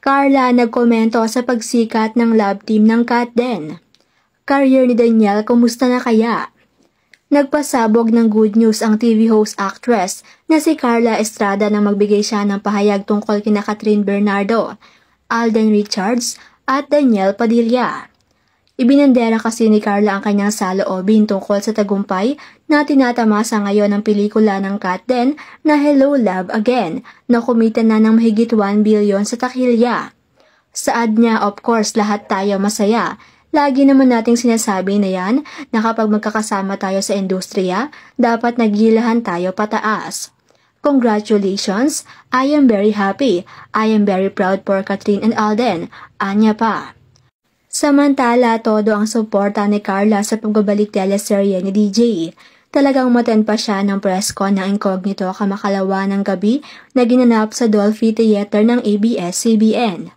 Carla nagkomento sa pagsikat ng love team ng Katden. Career ni Daniel, kumusta na kaya? Nagpasabog ng good news ang TV host actress na si Carla Estrada nang magbigay siya ng pahayag tungkol kina Catherine Bernardo, Alden Richards at Daniel Padilla. Ibinandera kasi ni Carla ang kanyang saloobin tungkol sa tagumpay na tinatamasa ngayon ng pelikula ng Katden na Hello Love Again na kumita na ng mahigit 1 billion sa takilya. Saad niya, of course, lahat tayo masaya. Lagi naman nating sinasabi na yan na kapag magkakasama tayo sa industriya, dapat nagilahan tayo pataas. Congratulations! I am very happy. I am very proud for Catherine and Alden. Anya pa. Samantala, todo ang suporta ni Carla sa pagbabalik teleserye ni DJ. Talagang umattend pa siya ng press con ng Incognito kamakalawa ng gabi na ginanap sa Dolphy Theater ng ABS-CBN.